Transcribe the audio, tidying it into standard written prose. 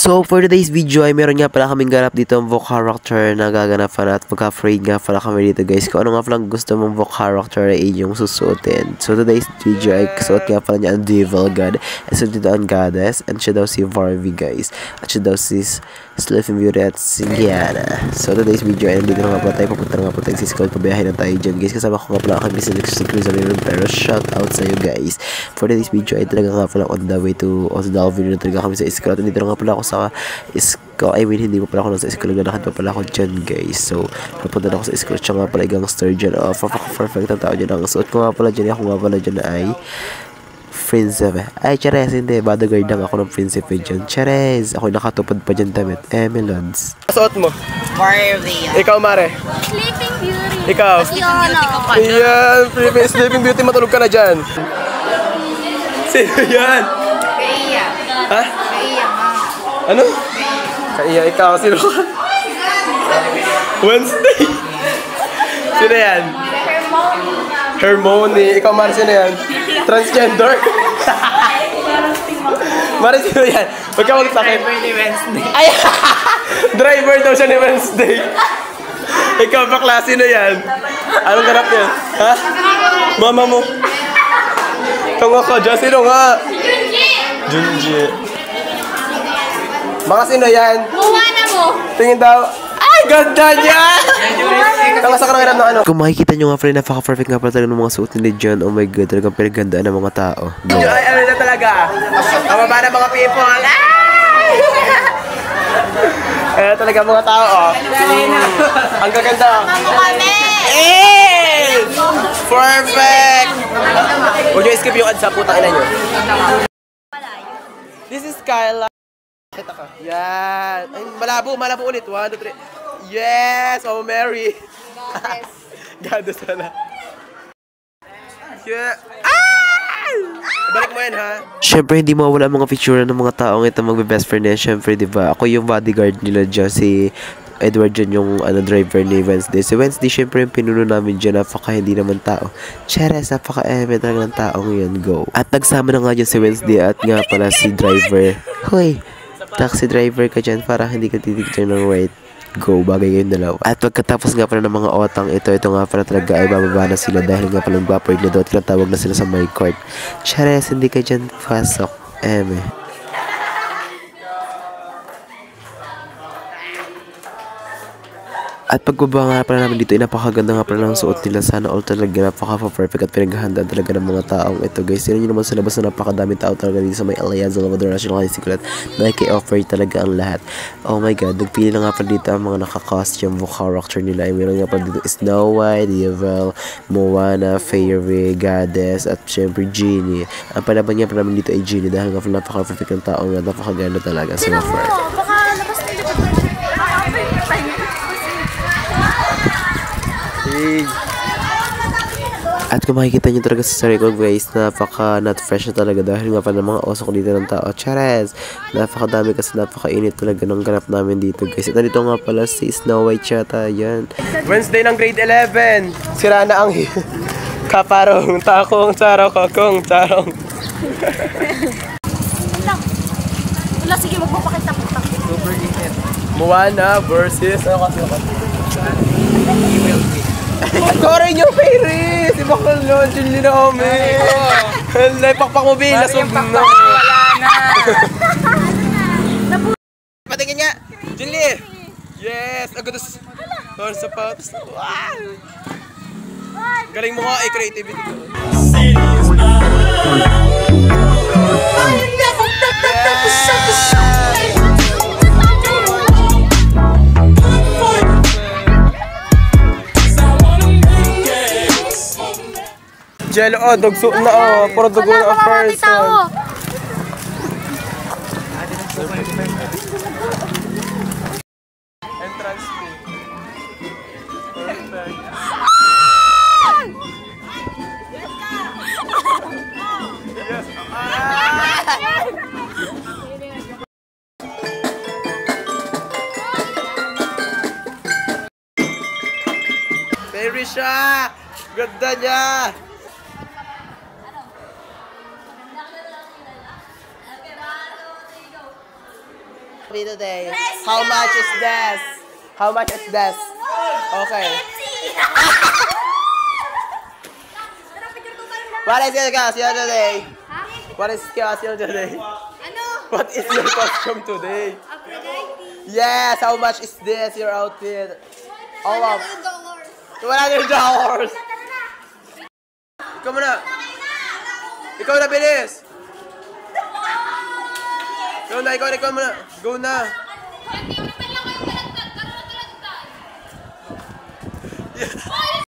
So, for today's video ay meron nga pala kaming ganap dito ang voc character na gaganapan at magka-afraid nga pala kami dito guys. Kung ano nga pala gusto mong voc character ay inyong susuotin. So, today's video ay kasuot nga pala niya ang Devil God. And so, dito ang Goddess. And siya daw si Varvy guys. At siya daw si Sleeping Beauty at si Gianna. So, today's video ay nandito na nga pala tayo. Papunta na nga pala tayo sa school. Pabiyahin na tayo dyan guys. Kasama ko nga pala kami si Crisaline. Pero shout out sa'yo guys. For today's video ay talaga nga pala on the way to Osdalvin na talaga kami sa school. At dito na nga pala ako sa school. I mean, hindi pa pala ako nasa school. Naglalakad pa pala ako dyan, guys. So, napunta na ako sa school. Siya nga pala gangster dyan. Oh, perfect ang tao dyan. Ang suot ko nga pala dyan. Ako nga pala dyan ay Prinsipe. Ay, Cherez, hindi. Bodyguard lang ako ng Prinsipe dyan. Cherez. Ako nakatupad pa dyan damit. Melons. Suot mo? Barbie. Ikaw, Mare? Sleeping Beauty. Ikaw? Ayan, Sleeping Beauty. Matulog ka na dyan. Sino yan? Kaya. Ha? Kaya, ma. Ano? Kaya ikaw, sino ka? Wednesday. Sino yan? Hermione. Ikaw, Mare, sino yan? Transgender? Mare, sino yan? Huwag ka magsakit. Driver ni Wednesday. Ay! Driver daw siya ni Wednesday. Ikaw, bakla, sino yan? Anong ganap yan? Ha? Mama mo. Tungo ko dyan. Sino nga? Junji. Mga sino yan? Buwana mo. Tingin daw. Ay, ganda niya! Kanga sa karangiran ng ano? Kung makikita nyo nga pala, napaka-perfect nga pala talaga ng mga suot nila dyan. Oh my god, talagang pinagandaan ng mga tao. Ay, ano na talaga? Ang baba ng mga people. Ay! Ayan talaga mga tao, oh. Ang gaganda. Mamo kami. Eh! Perfect! Huwag nyo skip yung ads sa putang ina nyo. This is Kyla. Kita ka. Yan. Ay, malabo ulit. 1, 2, 3. Yes! Oh, Mary. Goddess na. Yeah. Ay! Balik mo yan, ha? Siyempre, hindi mawala ang mga picture ng mga taong ito magbe-best friend niya. Siyempre, diba? Ako yung bodyguard nila dyan. Si Edward dyan yung driver ni Wednesday. Si Wednesday, siyempre, yung pinuno namin dyan. Napaka hindi naman tao. Cheres, napaka-eme talaga ng taong yun. Go. At nagsama na nga dyan si Wednesday at nga pala si driver. Hoy, taxi driver ka dyan para hindi ka titignan ng right. Go, bagay kayong dalawa. At pagkatapos nga pala ng mga otang ito nga pala talaga ay bababa na sila dahil nga pala nag-backward na daw at tinatawag na sila sa my court. Chares, hindi ka dyan pasok. Eme. At pagbaba nga pala namin dito, ay napakaganda nga pala ng suot nila. Sana all talaga napaka-perfect at pinaghahandaan talaga ng mga taong ito guys. Sino nyo naman sa labas na napakadami tao talaga dito sa may Alliance Salvador National High School at naki-offer talaga ang lahat. Oh my god, nagpili na nga pala dito ang mga naka-costume voc character nila. Ay meron nga pala dito Snow White, Devil, Moana, Fairy, Goddess, at syempre Genie. Ang palaban nga pala namin dito ay Genie dahil nga pala napaka-perfect ng taong nga napakaganda talaga sa mga fair. At kung makikita nyo talaga sa sarili ko guys, napaka not fresh na talaga dahil nga pala mga oso ko dito ng tao. Chares! Napakadami kasi napakainit talaga ng ganap namin dito guys. At nandito nga pala si Snow White yata, yan. Wednesday ng grade 11. Sira na ang kaparong, takong, charong, kakong, charong. Wala, sige, magpapakita po. Super init. Moana versus ano kasi ako? Kore nyo, Fairy! Si Bakal nyo, Julie na kami! Hala, pakpak mo bin, nasog na! Wala na! Patingin nga! Julie! Yes! Agad sa... Horse sa pops! Galing mo nga eh, creativity ko. Jello, oh, dugso na, oh. Puro dugo na ang person. Entrance fee. Perfect. Yes. Very siya! Ganda niya! Today. How much is this? How much is this? Okay. What is your costume today? What is your costume today? Ano? What is your costume today? Aphrodite. Yes, how much is this, your outfit? All of $100. $100. Ikaw muna. Ikaw na, bilis. Ikaw muna. Go na. Hindi mo naman lang kayo malagdag. Parang matalagdag.